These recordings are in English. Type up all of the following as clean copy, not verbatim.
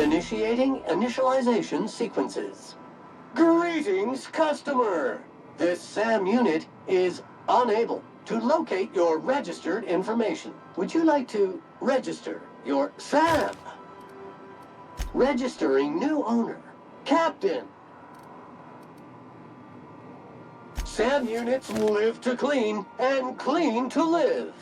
Initiating initialization sequences. Greetings, customer! This SAM unit is unable to locate your registered information. Would you like to register your SAM? Registering new owner. Captain. SAM units live to clean and clean to live.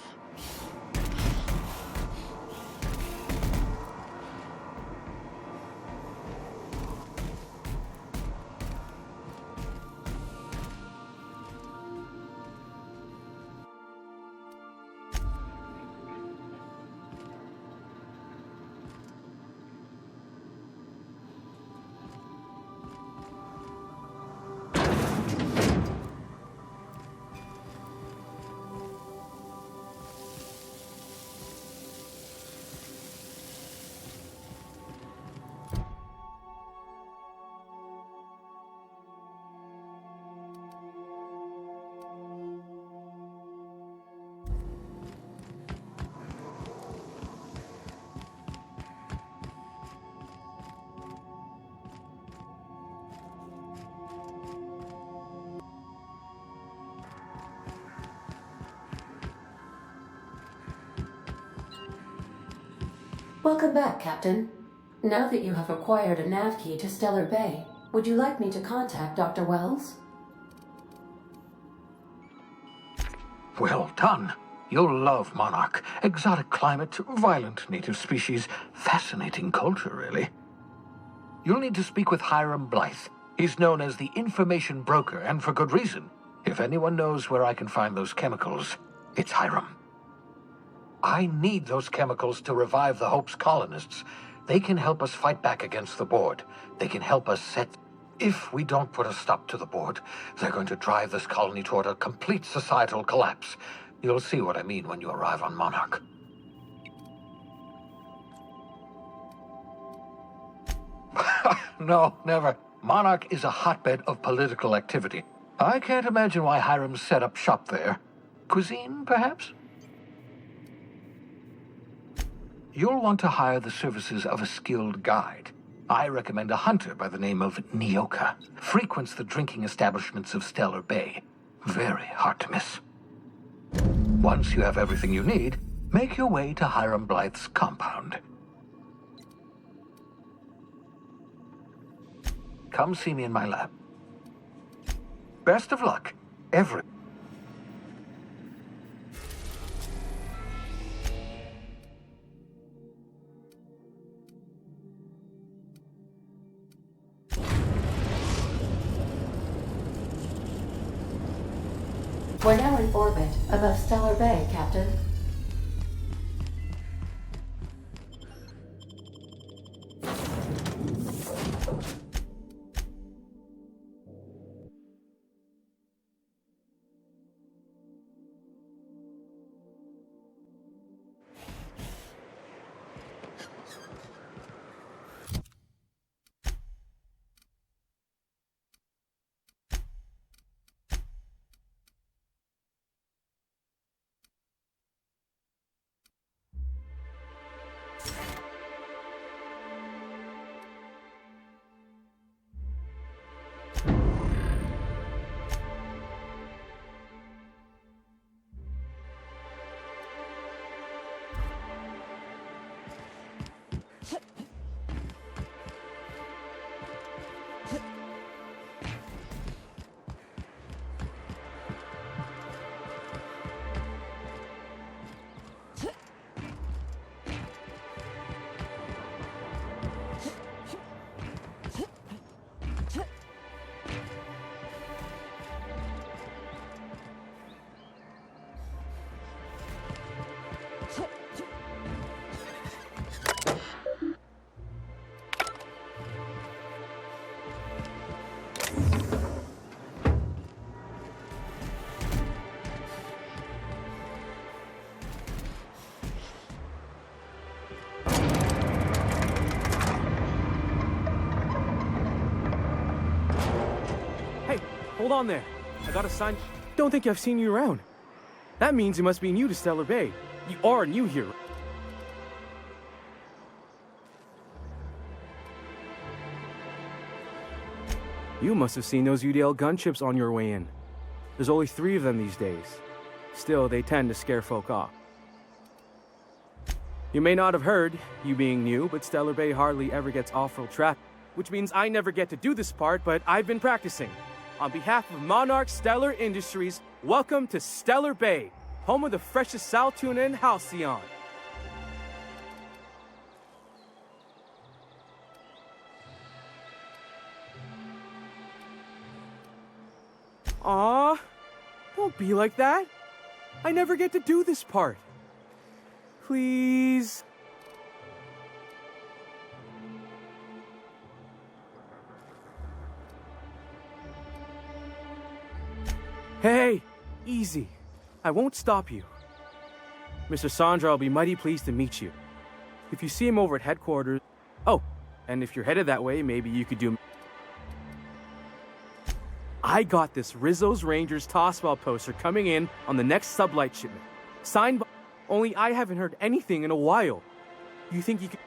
Welcome back, Captain. Now that you have acquired a nav key to Stellar Bay, would you like me to contact Dr. Wells? Well done. You'll love Monarch. Exotic climate, violent native species, fascinating culture, really. You'll need to speak with Hiram Blythe. He's known as the information broker, and for good reason. If anyone knows where I can find those chemicals, it's Hiram. I need those chemicals to revive the Hope's colonists. They can help us fight back against the Board. They can help us set... If we don't put a stop to the Board, they're going to drive this colony toward a complete societal collapse. You'll see what I mean when you arrive on Monarch. No, never. Monarch is a hotbed of political activity. I can't imagine why Hiram set up shop there. Cuisine, perhaps? You'll want to hire the services of a skilled guide. I recommend a hunter by the name of Nyoka. Frequents the drinking establishments of Stellar Bay. Very hard to miss. Once you have everything you need, make your way to Hiram Blythe's compound. Come see me in my lab. Best of luck, every... We're now in orbit above Stellar Bay, Captain. Hold on there. I got a sign. Don't think I've seen you around. That means you must be new to Stellar Bay. You are new here. You must have seen those UDL gunships on your way in. There's only 3 of them these days. Still, they tend to scare folk off. You may not have heard, you being new, but Stellar Bay hardly ever gets off-road traffic, which means I never get to do this part, but I've been practicing. On behalf of Monarch Stellar Industries, welcome to Stellar Bay, home of the freshest sal tuna and halcyon. Aw, don't be like that. I never get to do this part. Please. Hey, easy. I won't stop you. Mr. Sandra will be mighty pleased to meet you. If you see him over at headquarters... Oh, and if you're headed that way, maybe you could do... I got this Rizzo's Rangers tossball poster coming in on the next sublight shipment. Signed by... Only I haven't heard anything in a while. You think you could...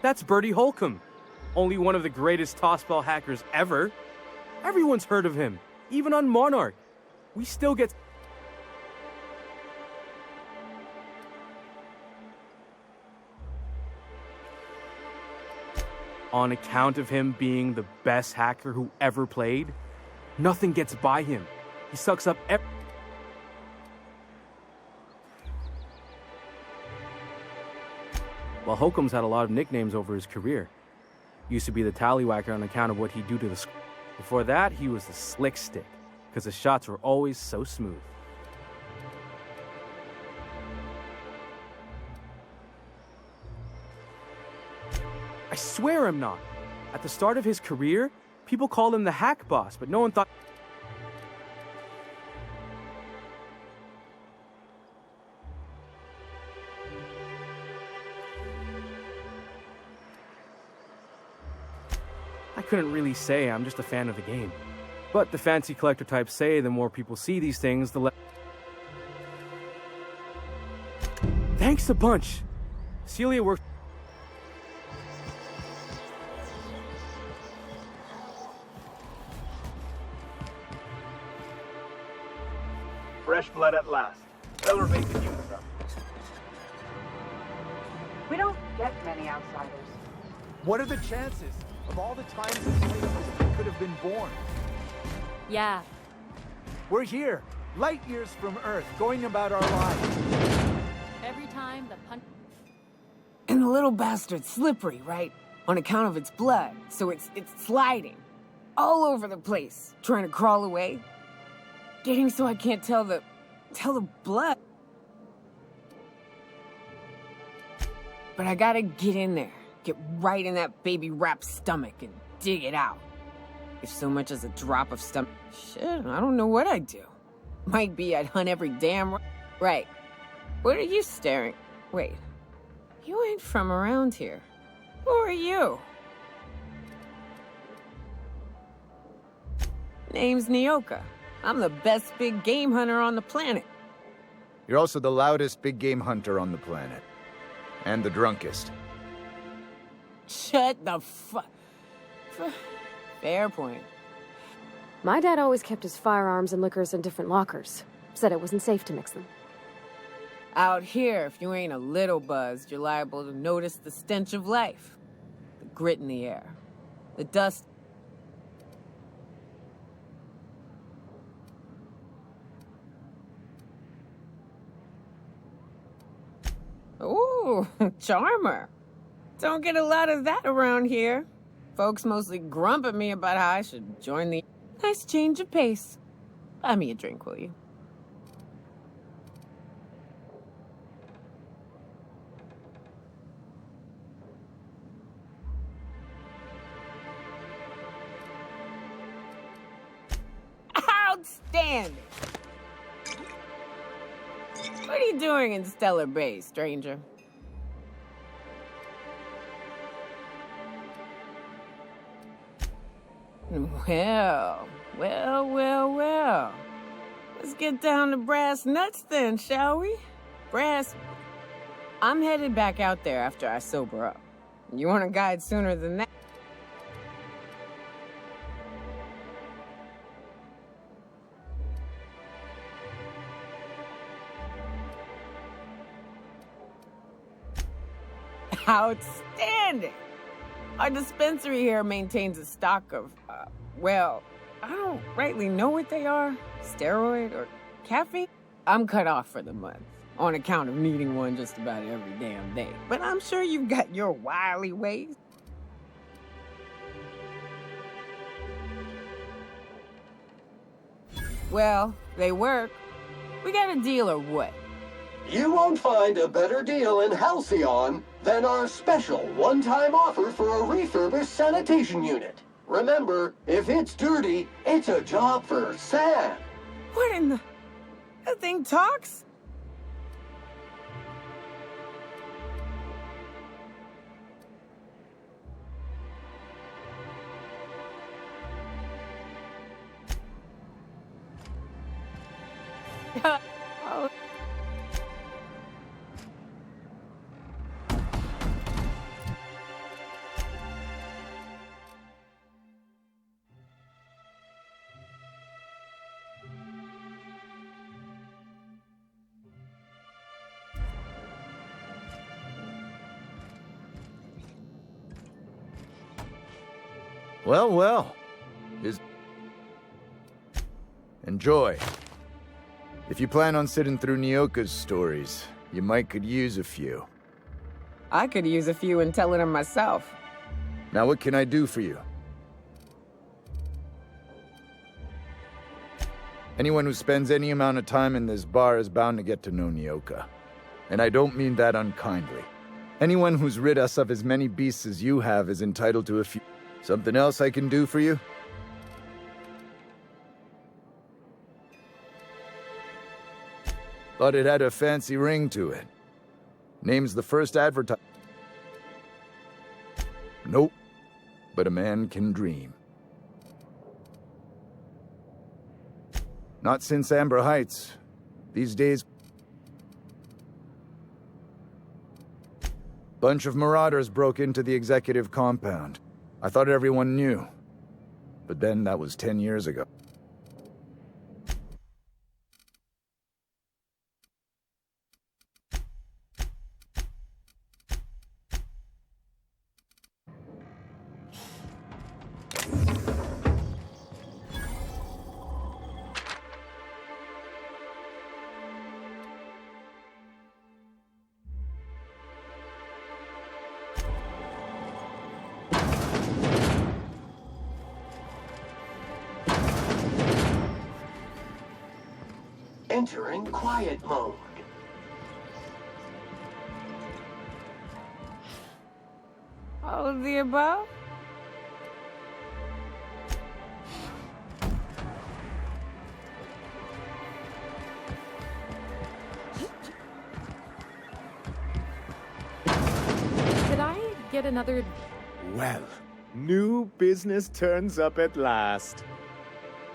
That's Bertie Holcomb, only one of the greatest tossball hackers ever. Everyone's heard of him, even on Monarch. We still get... On account of him being the best hacker who ever played, nothing gets by him. He sucks up every... Well, Holcomb's had a lot of nicknames over his career. Used to be the Tallywhacker on account of what he'd do to the... Before that, he was the Slick Stick, because his shots were always so smooth. I swear I'm not. At the start of his career, people called him the Hack Boss, but no one thought... I couldn't really say, I'm just a fan of the game. But the fancy collector types say the more people see these things, the less... Thanks a bunch. Celia works... Fresh blood at last. Stellar Bay could use some. We don't get many outsiders. What are the chances of all the times this place could have been born? Yeah. We're here, light years from Earth, going about our lives. Every time the punch... And the little bastard's slippery, right? On account of its blood, so it's sliding. All over the place, trying to crawl away. Getting so I can't tell the blood. But I gotta get in there, get right in that baby rap's stomach and dig it out. If so much as a drop of stomach, shit, I don't know what I'd do. Might be I'd hunt every damn... Right. What are you staring? Wait. You ain't from around here. Who are you? Name's Nyoka. I'm the best big game hunter on the planet. You're also the loudest big game hunter on the planet. And the drunkest. Shut the fuck... Fair point. My dad always kept his firearms and liquors in different lockers. Said it wasn't safe to mix them. Out here, if you ain't a little buzzed, you're liable to notice the stench of life. The grit in the air. The dust... Ooh, charmer. Don't get a lot of that around here. Folks mostly grump at me about how I should join the... Nice change of pace. Buy me a drink, will you? Outstanding! What are you doing in Stellar Bay, stranger? Well. Let's get down to brass nuts then, shall we? I'm headed back out there after I sober up. You want a guide sooner than that? Outstanding! Our dispensary here maintains a stock of, well, I don't rightly know what they are. Steroid or caffeine? I'm cut off for the month, on account of needing one just about every damn day. But I'm sure you've got your wily ways. Well, they work. We got a deal or what? You won't find a better deal in Halcyon than our special one-time offer for a refurbished sanitation unit. Remember, if it's dirty, it's a job for Sam. What in the... That thing talks? Oh. Well, well. Enjoy. If you plan on sitting through Nyoka's stories, you might could use a few. I could use a few and telling them myself. Now what can I do for you? Anyone who spends any amount of time in this bar is bound to get to know Nyoka. And I don't mean that unkindly. Anyone who's rid us of as many beasts as you have is entitled to a few... Something else I can do for you? Thought it had a fancy ring to it. Name's the first advertise. Nope. But a man can dream. Not since Amber Heights. These days... Bunch of marauders broke into the executive compound. I thought everyone knew. But then that was 10 years ago. Entering quiet mode. All of the above? Could I get another... Well, new business turns up at last.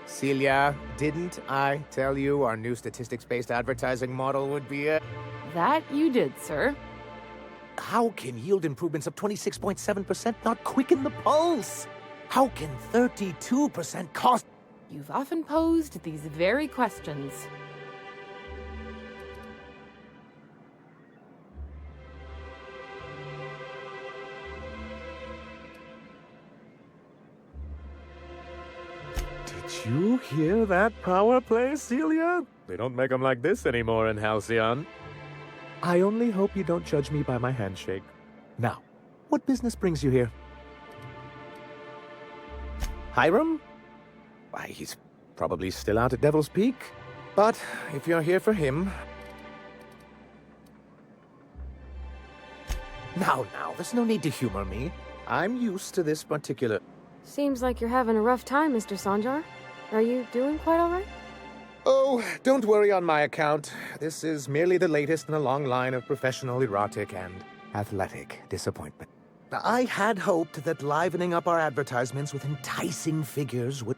Celia, didn't I tell you our new statistics-based advertising model would be a... That you did, sir. How can yield improvements of 26.7% not quicken the pulse? How can 32% cost... You've often posed these very questions. Did you hear that power play, Celia? They don't make them like this anymore in Halcyon. I only hope you don't judge me by my handshake. Now, what business brings you here? Hiram? Why, he's probably still out at Devil's Peak. But if you're here for him... Now, there's no need to humor me. I'm used to this particular... Seems like you're having a rough time, Mr. Sanjar. Are you doing quite all right? Oh, don't worry on my account. This is merely the latest in a long line of professional erotic and athletic disappointment. I had hoped that livening up our advertisements with enticing figures would...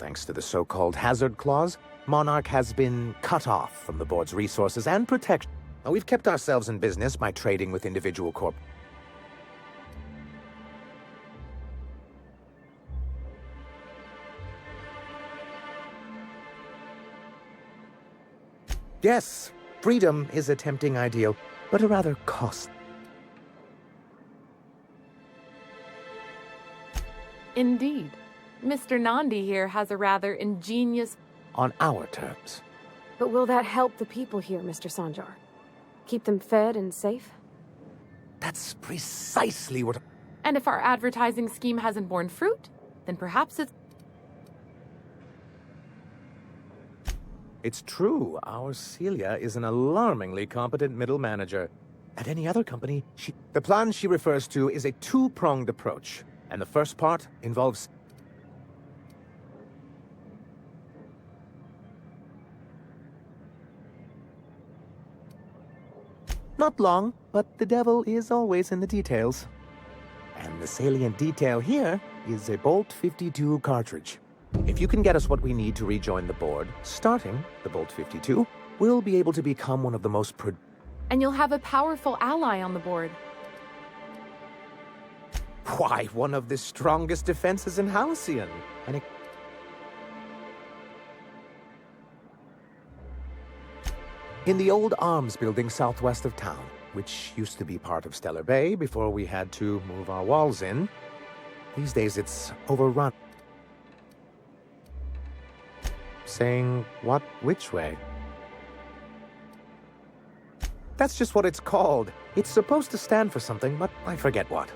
Thanks to the so-called hazard clause, Monarch has been cut off from the board's resources and protection. Now, we've kept ourselves in business by trading with individual corp. Yes, freedom is a tempting ideal, but a rather costly. Indeed. Mr. Nandi here has a rather ingenious... On our terms. But will that help the people here, Mr. Sanjar? Keep them fed and safe? That's precisely what... And if our advertising scheme hasn't borne fruit, then perhaps it's... It's true, our Celia is an alarmingly competent middle manager. At any other company, the plan she refers to is a two-pronged approach, and the first part involves... Not long, but the devil is always in the details. And the salient detail here is a Bolt 52 cartridge. If you can get us what we need to rejoin the board, starting the Bolt 52, we'll be able to become one of the most And you'll have a powerful ally on the board. Why, one of the strongest defenses in Halcyon. And in the old arms building southwest of town, which used to be part of Stellar Bay before we had to move our walls in. These days it's overrun. Saying what? Which way? That's just what it's called. It's supposed to stand for something, but I forget what.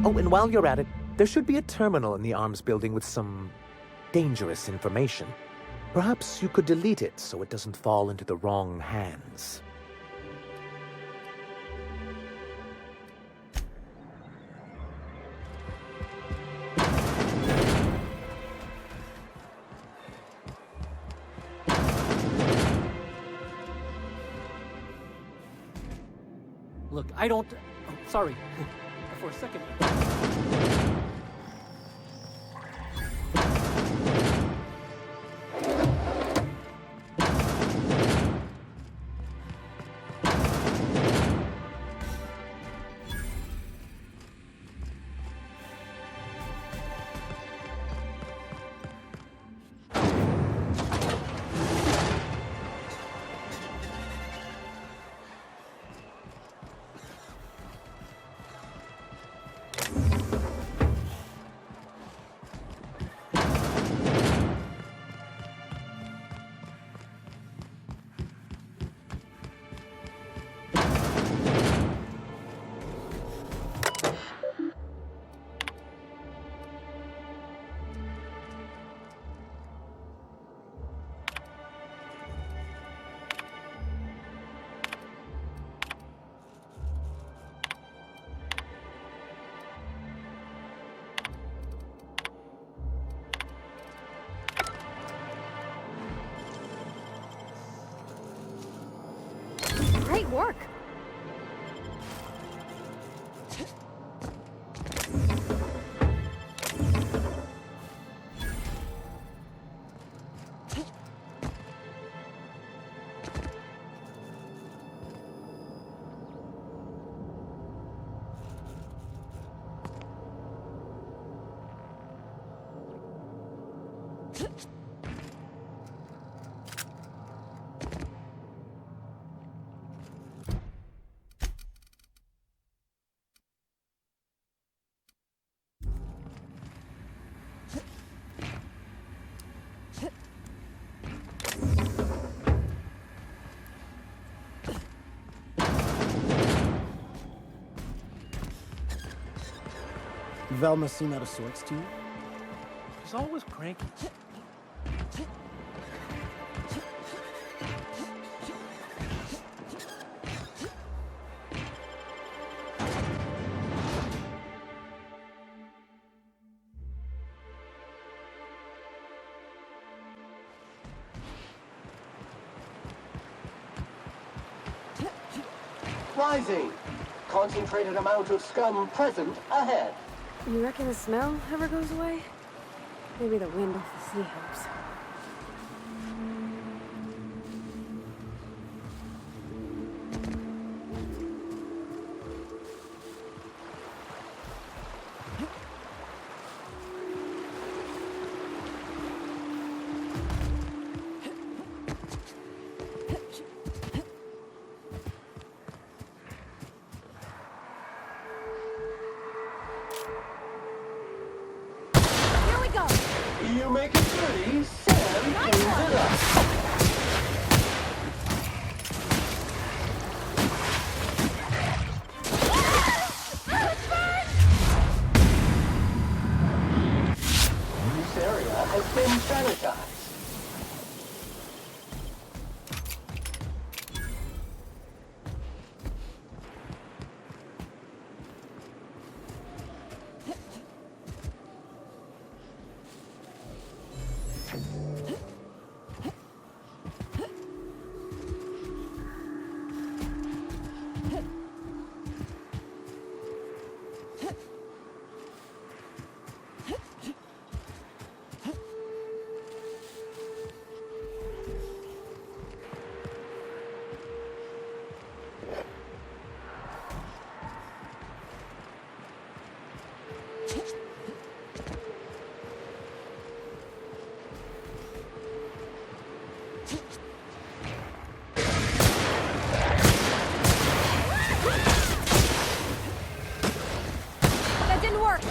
Oh, and while you're at it, there should be a terminal in the arms building with some dangerous information. Perhaps you could delete it so it doesn't fall into the wrong hands. Look, I don't... Oh, sorry. For a second... Great work! Velma seem out of sorts to you? She's always cranky. Rising. concentrated amount of scum present ahead. You reckon the smell ever goes away? Maybe the wind off the sea helps. You make it pretty, Sam cleans it up. This area has been sanitized. That didn't work!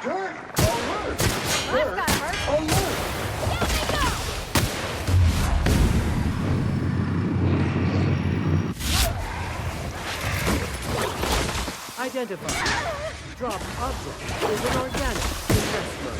Dirt! Alert! Dirt! Alert! Identify. Drop object is an organic investment.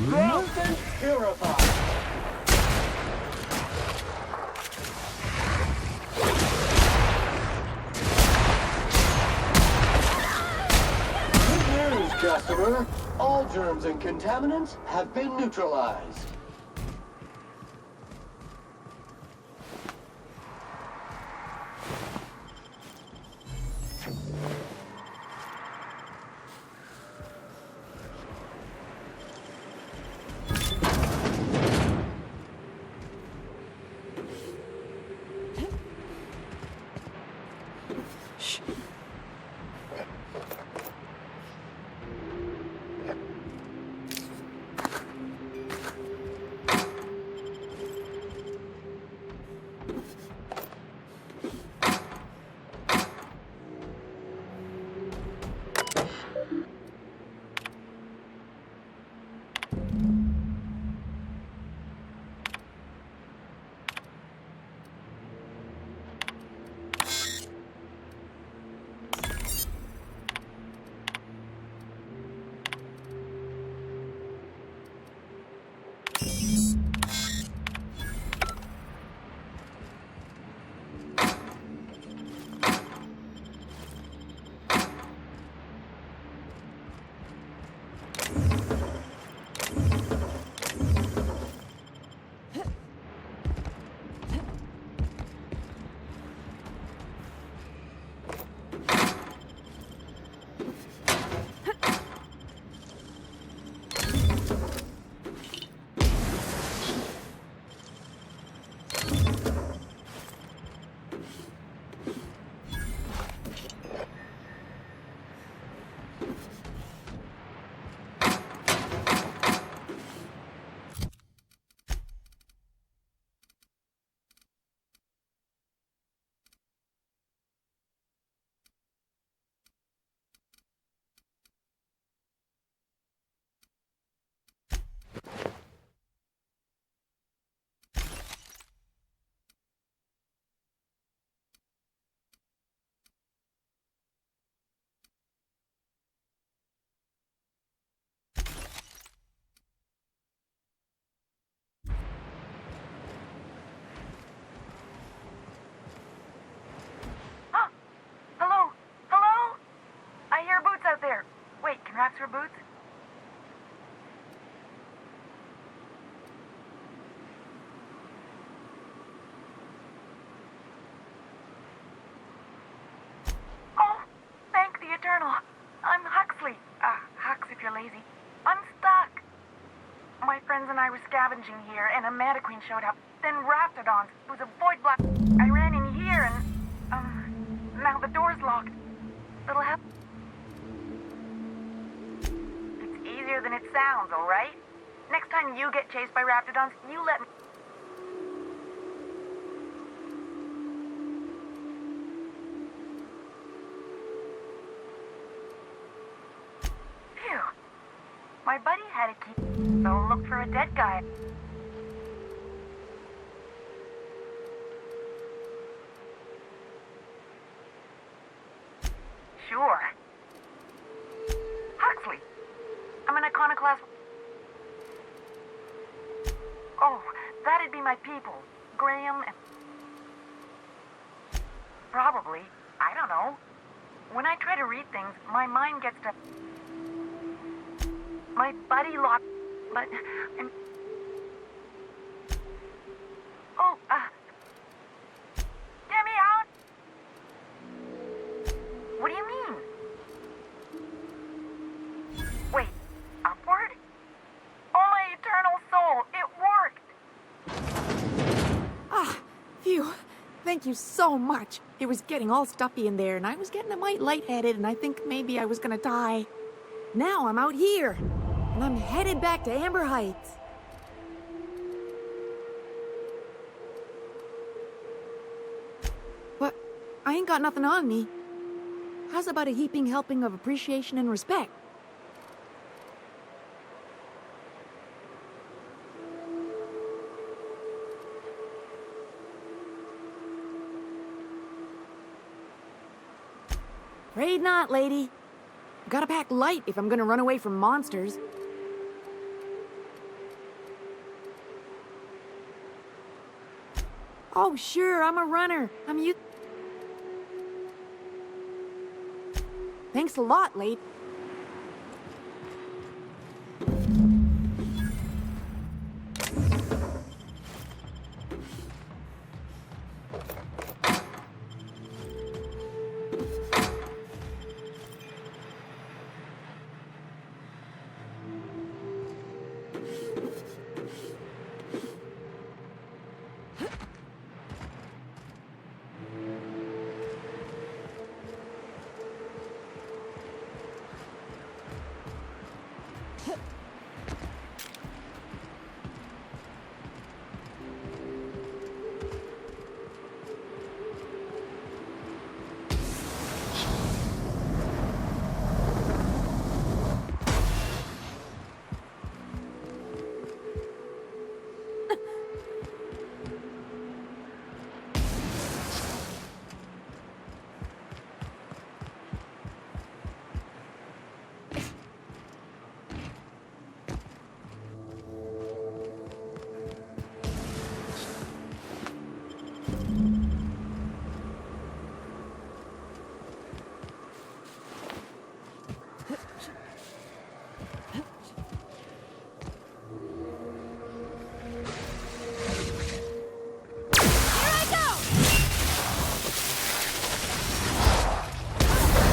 Movement purified. Good news, customer. All germs and contaminants have been neutralized. Straps for boots? Oh, thank the Eternal. I'm Huxley. Hux if you're lazy. I'm stuck. My friends and I were scavenging here, and a Mantiqueen showed up. Then Raptidons. It was a void block. I ran in here, and, now the door's locked. It'll help. It's easier than it sounds, all right? Next time you get chased by Raptidons, you let me... Phew. My buddy had a key, so look for a dead guy. Sure. Huxley. I'm an iconoclast. Oh, that'd be my people. Graham and... Probably. I don't know. When I try to read things, my mind gets to... My buddy locked... But... Oh, get me out! What do you mean? Wait, upward? Oh, my eternal soul, it worked! Ah, phew. Thank you so much. It was getting all stuffy in there, and I was getting a mite lightheaded, and I think maybe I was gonna die. Now I'm out here, and I'm headed back to Amber Heights. I ain't got nothing on me. How's about a heaping helping of appreciation and respect? Afraid not, lady. Gotta pack light if I'm gonna run away from monsters. Oh, sure, I'm a runner. I'm you. Thanks a lot, lady.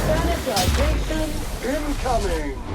Sanitization incoming!